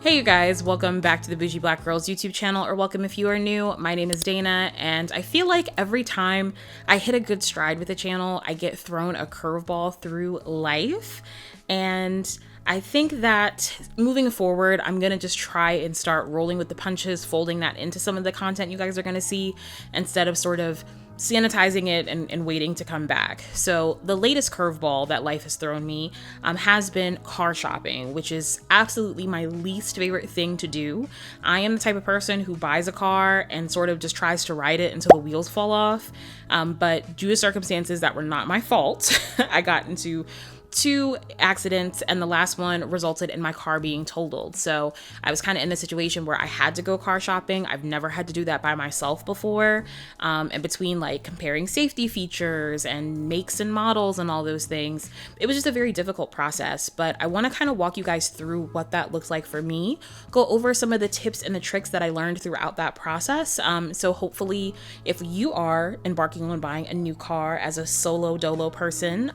Hey you guys, welcome back to the Bougie Black Girls YouTube channel, or welcome if you are new. My name is Dana, and I feel like every time I hit a good stride with the channel, I get thrown a curveball through life. And I think that moving forward, I'm gonna just try and start rolling with the punches, folding that into some of the content you guys are gonna see, instead of sort of sanitizing it and waiting to come back. So the latest curveball that life has thrown me has been car shopping, which is absolutely my least favorite thing to do. I am the type of person who buys a car and sort of just tries to ride it until the wheels fall off. But due to circumstances that were not my fault, I got into two accidents, and the last one resulted in my car being totaled. So I was kind of in a situation where I had to go car shopping. I've never had to do that by myself before. And between like comparing safety features and makes and models and all those things, it was just a very difficult process. But I want to kind of walk you guys through what that looks like for me, go over some of the tips and the tricks that I learned throughout that process. So hopefully if you are embarking on buying a new car as a solo dolo person,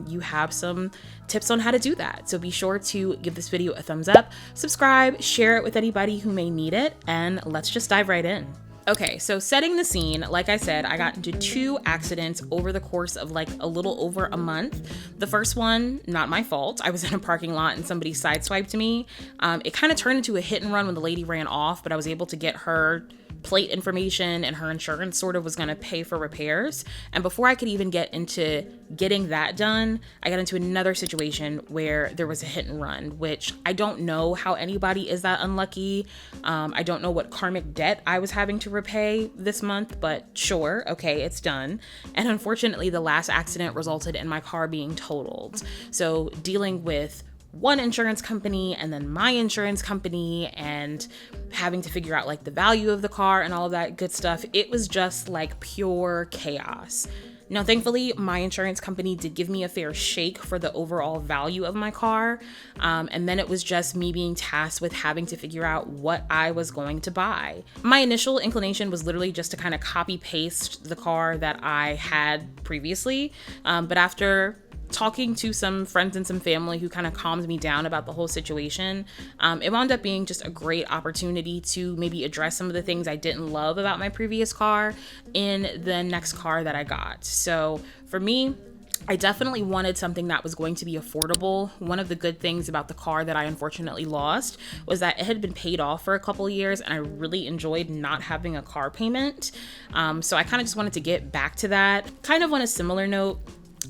you have some tips on how to do that. So be sure to give this video a thumbs up, subscribe, share it with anybody who may need it, and let's just dive right in. Okay, so setting the scene, like I said, I got into two accidents over the course of like a little over a month. The first one, not my fault. I was in a parking lot and somebody sideswiped me. It kind of turned into a hit and run when the lady ran off, but I was able to get her plate information, and her insurance sort of was going to pay for repairs. And before I could even get into getting that done, I got into another situation where there was a hit and run, which I don't know how anybody is that unlucky. I don't know what karmic debt I was having to repay this month, but sure, okay, it's done. And unfortunately, the last accident resulted in my car being totaled. So dealing with one insurance company and then my insurance company and having to figure out like the value of the car and all of that good stuff, it was just like pure chaos. Now, thankfully, my insurance company did give me a fair shake for the overall value of my car. And then it was just me being tasked with having to figure out what I was going to buy. My initial inclination was literally just to kind of copy paste the car that I had previously. But after talking to some friends and some family who kind of calmed me down about the whole situation, it wound up being just a great opportunity to maybe address some of the things I didn't love about my previous car in the next car that I got. So for me, I definitely wanted something that was going to be affordable. One of the good things about the car that I unfortunately lost was that it had been paid off for a couple of years, and I really enjoyed not having a car payment. So I kind of just wanted to get back to that. Kind of on a similar note,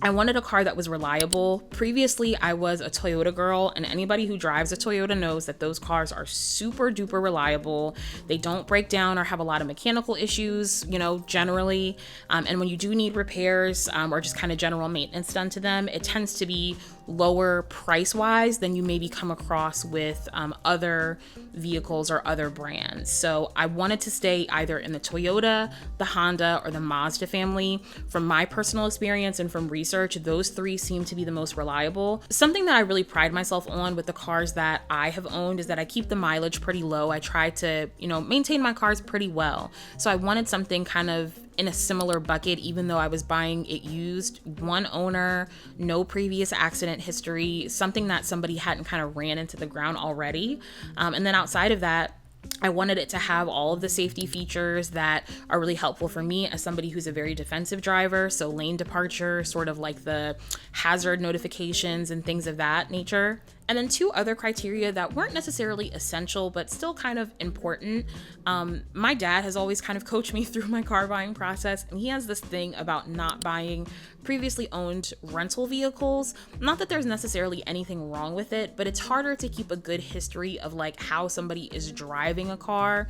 I wanted a car that was reliable. Previously, I was a Toyota girl, and anybody who drives a Toyota knows that those cars are super duper reliable. They don't break down or have a lot of mechanical issues, generally. And when you do need repairs or just kind of general maintenance done to them, it tends to be lower price-wise than you maybe come across with other vehicles or other brands. So I wanted to stay either in the Toyota, the Honda, or the Mazda family. From my personal experience and from research, those three seem to be the most reliable. Something that I really pride myself on with the cars that I have owned is that I keep the mileage pretty low. I try to, maintain my cars pretty well. So I wanted something kind of in a similar bucket, even though I was buying it used, one owner, no previous accident history, something that somebody hadn't kind of ran into the ground already. And then outside of that, I wanted it to have all of the safety features that are really helpful for me as somebody who's a very defensive driver. So lane departure, sort of like the hazard notifications and things of that nature. And then two other criteria that weren't necessarily essential, but still kind of important. My dad has always kind of coached me through my car buying process, and he has this thing about not buying previously owned rental vehicles. Not that there's necessarily anything wrong with it, but it's harder to keep a good history of like how somebody is driving a car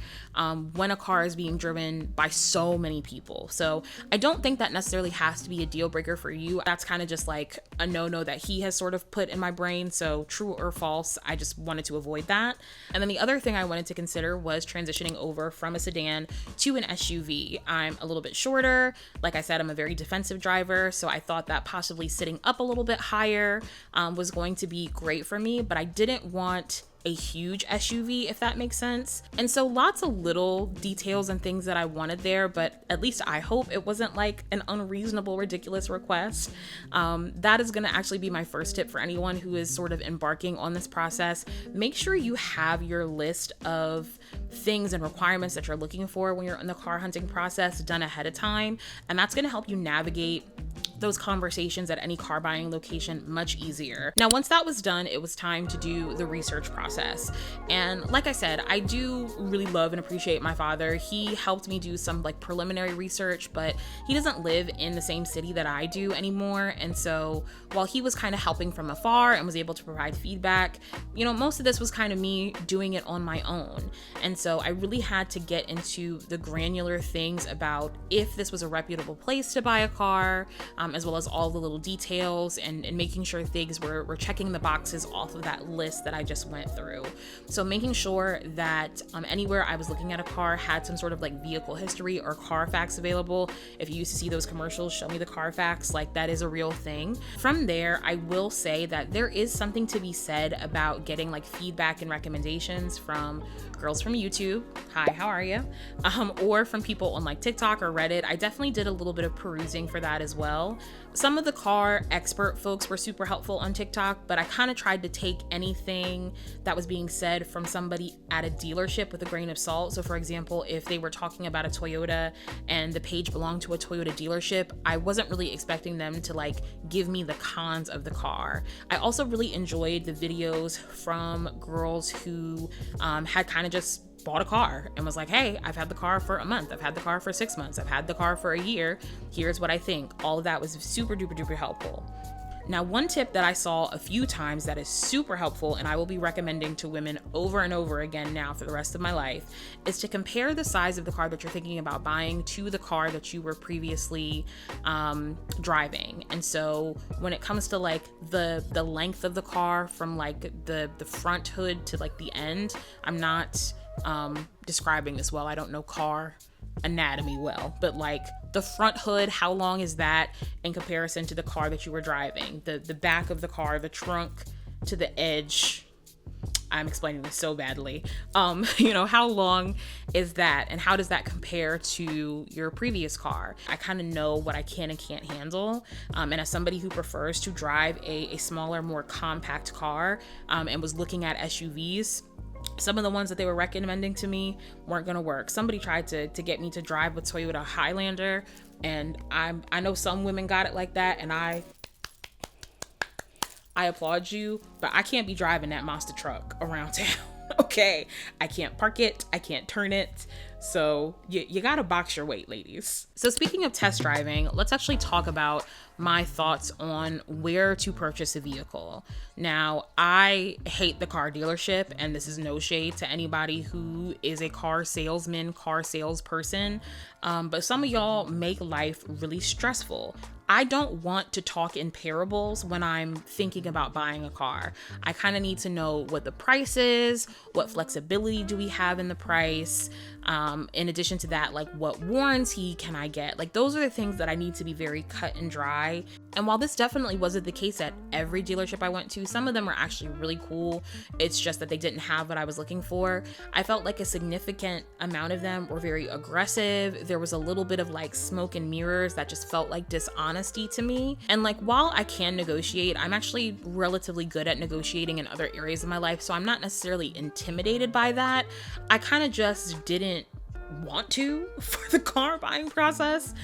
when a car is being driven by so many people. So I don't think that necessarily has to be a deal breaker for you. That's kind of just like a no-no that he has sort of put in my brain. So true or false, I just wanted to avoid that. And then the other thing I wanted to consider was transitioning over from a sedan to an SUV. I'm a little bit shorter. Like I said, I'm a very defensive driver, so I thought that possibly sitting up a little bit higher was going to be great for me, but I didn't want a huge SUV, if that makes sense. And so lots of little details and things that I wanted there, but at least I hope it wasn't like an unreasonable, ridiculous request. That is going to actually be my first tip for anyone who is sort of embarking on this process. Make sure you have your list of things and requirements that you're looking for when you're in the car hunting process done ahead of time. And that's going to help you navigate those conversations at any car buying location much easier. Now, once that was done, it was time to do the research process. And like I said, I do really love and appreciate my father. He helped me do some like preliminary research, but he doesn't live in the same city that I do anymore. And so while he was kind of helping from afar and was able to provide feedback, you know, most of this was kind of me doing it on my own. And so I really had to get into the granular things about if this was a reputable place to buy a car, as well as all the little details and making sure things were checking the boxes off of that list that I just went through. So making sure that anywhere I was looking at a car had some sort of like vehicle history or Carfax available. If you used to see those commercials, show me the Carfax, like that is a real thing. From there, I will say that there is something to be said about getting like feedback and recommendations from girls from YouTube. Hi, how are you? Or from people on like TikTok or Reddit. I definitely did a little bit of perusing for that as well. Some of the car expert folks were super helpful on TikTok, but I kind of tried to take anything that was being said from somebody at a dealership with a grain of salt. So for example, if they were talking about a Toyota and the page belonged to a Toyota dealership, I wasn't really expecting them to like give me the cons of the car. I also really enjoyed the videos from girls who had kind of just bought a car and was like, hey, I've had the car for a month, I've had the car for 6 months, I've had the car for a year, here's what I think. All of that was super duper duper helpful. Now, one tip that I saw a few times that is super helpful and I will be recommending to women over and over again now for the rest of my life is to compare the size of the car that you're thinking about buying to the car that you were previously driving. And so when it comes to like the length of the car from like the front hood to like the end, I'm not describing this well. I don't know car anatomy well, but like the front hood, how long is that in comparison to the car that you were driving? The back of the car, the trunk to the edge. I'm explaining this so badly. You know, how long is that and how does that compare to your previous car? I kind of know what I can and can't handle. And as somebody who prefers to drive a smaller, more compact car, and was looking at SUVs, some of the ones that they were recommending to me weren't going to work. Somebody tried to get me to drive a Toyota Highlander, and I know some women got it like that, and I applaud you, but I can't be driving that monster truck around town. Okay, I can't park it, I can't turn it. So you gotta box your weight, ladies. So speaking of test driving, let's actually talk about my thoughts on where to purchase a vehicle. Now, I hate the car dealership, and this is no shade to anybody who is a car salesman, car salesperson, but some of y'all make life really stressful. I don't want to talk in parables when I'm thinking about buying a car. I kind of need to know what the price is, what flexibility do we have in the price. In addition to that, like what warranty can I get? Like those are the things that I need to be very cut and dry. And while this definitely wasn't the case at every dealership I went to, some of them were actually really cool. It's just that they didn't have what I was looking for. I felt like a significant amount of them were very aggressive. There was a little bit of like smoke and mirrors that just felt like dishonesty to me. And like, while I can negotiate, I'm actually relatively good at negotiating in other areas of my life. So I'm not necessarily intimidated by that. I kind of just didn't want to for the car buying process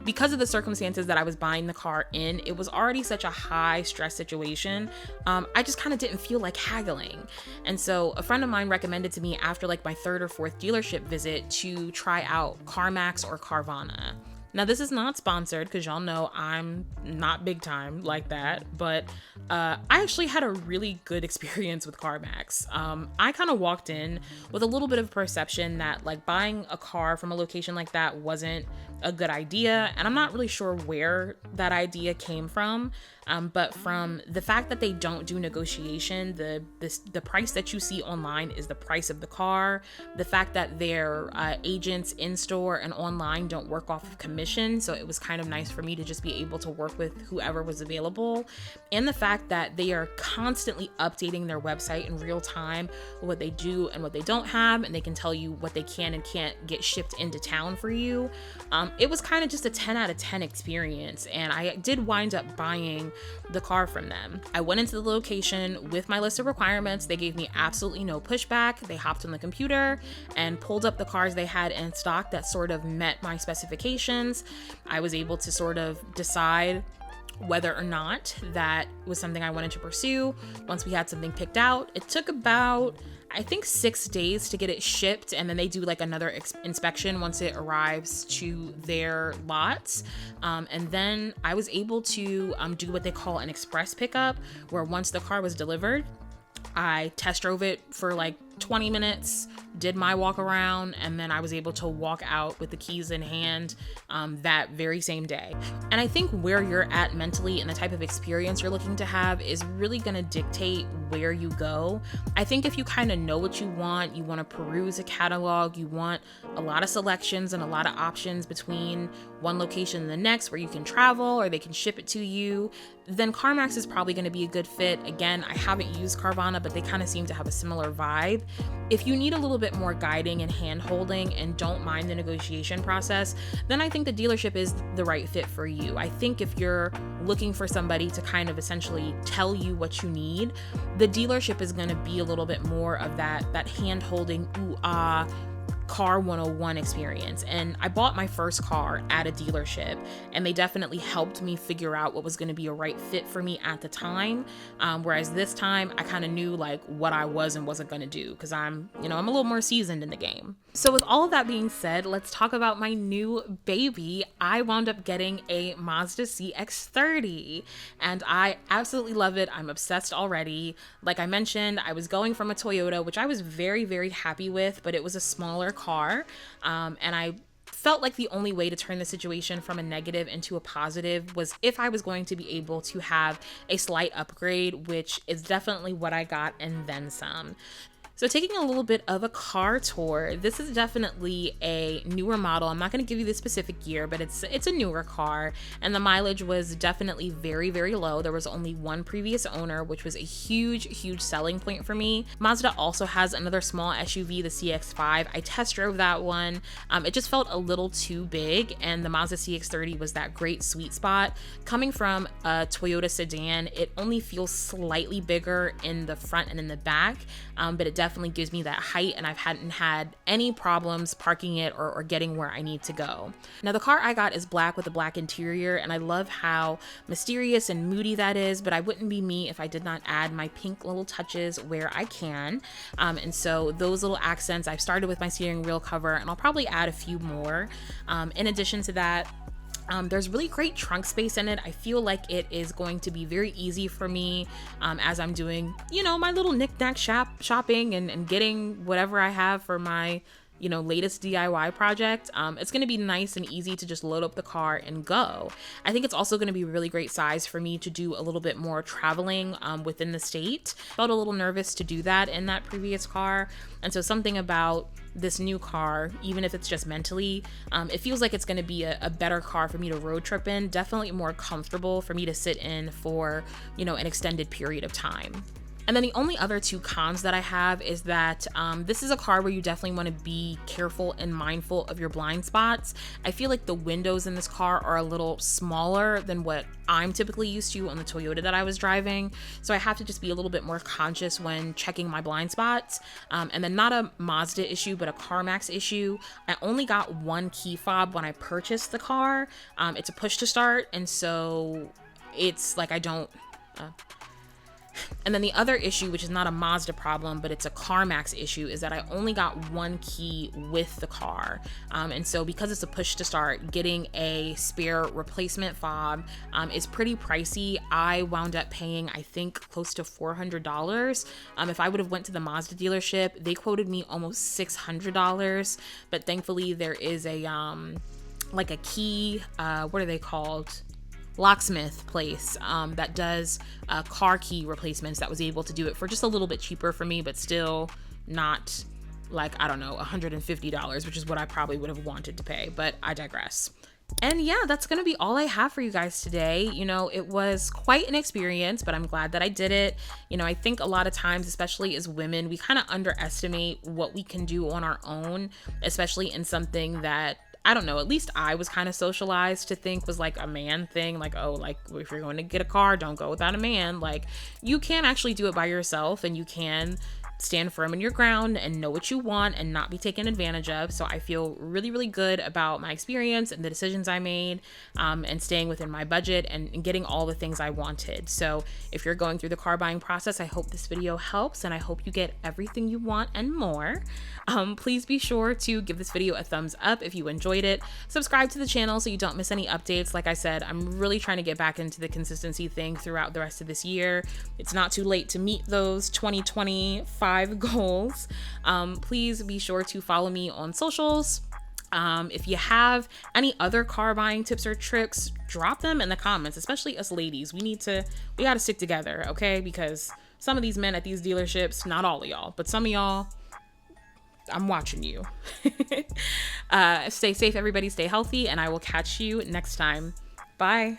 because of the circumstances that I was buying the car in. It was already such a high stress situation. I just kind of didn't feel like haggling. And so a friend of mine recommended to me after like my third or fourth dealership visit to try out CarMax or Carvana. Now, this is not sponsored because y'all know I'm not big time like that, but I actually had a really good experience with CarMax. I kind of walked in with a little bit of perception that like buying a car from a location like that wasn't a good idea. And I'm not really sure where that idea came from. But from the fact that they don't do negotiation, the price that you see online is the price of the car. The fact that their agents in store and online don't work off of commission, so it was kind of nice for me to just be able to work with whoever was available. And the fact that they are constantly updating their website in real time, what they do and what they don't have, and they can tell you what they can and can't get shipped into town for you. It was kind of just a 10 out of 10 experience, and I did wind up buying the car from them. I went into the location with my list of requirements. They gave me absolutely no pushback. They hopped on the computer and pulled up the cars they had in stock that sort of met my specifications. I was able to sort of decide whether or not that was something I wanted to pursue. Once we had something picked out, it took about, I think, 6 days to get it shipped, and then they do like another inspection once it arrives to their lots. And then I was able to do what they call an express pickup, where once the car was delivered, I test drove it for like 20 minutes, did my walk around, and then I was able to walk out with the keys in hand that very same day. And I think where you're at mentally and the type of experience you're looking to have is really going to dictate where you go. I think if you kind of know what you want to peruse a catalog, you want a lot of selections and a lot of options between one location and the next where you can travel or they can ship it to you, then CarMax is probably going to be a good fit. Again, I haven't used Carvana, but they kind of seem to have a similar vibe. If you need a little bit more guiding and hand holding and don't mind the negotiation process, then I think the dealership is the right fit for you. I think if you're looking for somebody to kind of essentially tell you what you need, the dealership is going to be a little bit more of that hand holding, car 101 experience. And I bought my first car at a dealership, and they definitely helped me figure out what was going to be a right fit for me at the time. Whereas this time I kind of knew like what I was and wasn't going to do, because I'm a little more seasoned in the game. So with all of that being said, let's talk about my new baby. I wound up getting a Mazda CX-30, and I absolutely love it. I'm obsessed already. Like I mentioned, I was going from a Toyota, which I was very, very happy with, but it was a smaller car. And I felt like the only way to turn the situation from a negative into a positive was if I was going to be able to have a slight upgrade, which is definitely what I got and then some. So taking a little bit of a car tour, this is definitely a newer model. I'm not going to give you the specific year, but it's a newer car, and the mileage was definitely very, very low. There was only one previous owner, which was a huge selling point for me. Mazda also has another small SUV, the CX-5. I test drove that one. It just felt a little too big, and the Mazda CX-30 was that great sweet spot. Coming from a Toyota sedan, it only feels slightly bigger in the front and in the back, but it definitely gives me that height, and I hadn't had any problems parking it or getting where I need to go. Now the car I got is black with a black interior, and I love how mysterious and moody that is, but I wouldn't be me if I did not add my pink little touches where I can. And so those little accents, I've started with my steering wheel cover, and I'll probably add a few more. In addition to that, there's really great trunk space in it. I feel like it is going to be very easy for me as I'm doing, my little knick-knack shopping and getting whatever I have for my, latest DIY project. It's going to be nice and easy to just load up the car and go. I think it's also going to be a really great size for me to do a little bit more traveling within the state. Felt a little nervous to do that in that previous car. And so something about this new car, even if it's just mentally, it feels like it's going to be a better car for me to road trip in, definitely more comfortable for me to sit in for, an extended period of time. And then the only other two cons that I have is that this is a car where you definitely want to be careful and mindful of your blind spots. I feel like the windows in this car are a little smaller than what I'm typically used to on the Toyota that I was driving. So I have to just be a little bit more conscious when checking my blind spots. And then not a Mazda issue, but a CarMax issue. I only got one key fob when I purchased the car. It's a push to start. And so it's like I don't... And then the other issue, which is not a Mazda problem, but it's a CarMax issue, is that I only got one key with the car. And so because it's a push to start, getting a spare replacement fob is pretty pricey. I wound up paying, I think, close to $400. If I would have went to the Mazda dealership, they quoted me almost $600. But thankfully there is a like a key, what are they called? Locksmith place that does car key replacements that was able to do it for just a little bit cheaper for me, but still not like, I don't know, $150, which is what I probably would have wanted to pay, but I digress. And yeah, that's going to be all I have for you guys today. You know, it was quite an experience, but I'm glad that I did it. You know, I think a lot of times, especially as women, we kind of underestimate what we can do on our own, especially in something that, I don't know, at least I was kind of socialized to think was like a man thing. Like, oh, like if you're going to get a car, don't go without a man. Like, you can actually do it by yourself, and you can stand firm in your ground and know what you want and not be taken advantage of. So I feel really, really good about my experience and the decisions I made, and staying within my budget and getting all the things I wanted. So if you're going through the car buying process, I hope this video helps, and I hope you get everything you want and more. Please be sure to give this video a thumbs up if you enjoyed it. Subscribe to the channel so you don't miss any updates. Like I said, I'm really trying to get back into the consistency thing throughout the rest of this year. It's not too late to meet those 2025 goals. Please be sure to follow me on socials. If you have any other car buying tips or tricks, drop them in the comments, especially us ladies. We gotta stick together, okay? Because some of these men at these dealerships, not all of y'all, but some of y'all, I'm watching you. Stay safe, everybody. Stay healthy, and I will catch you next time. Bye.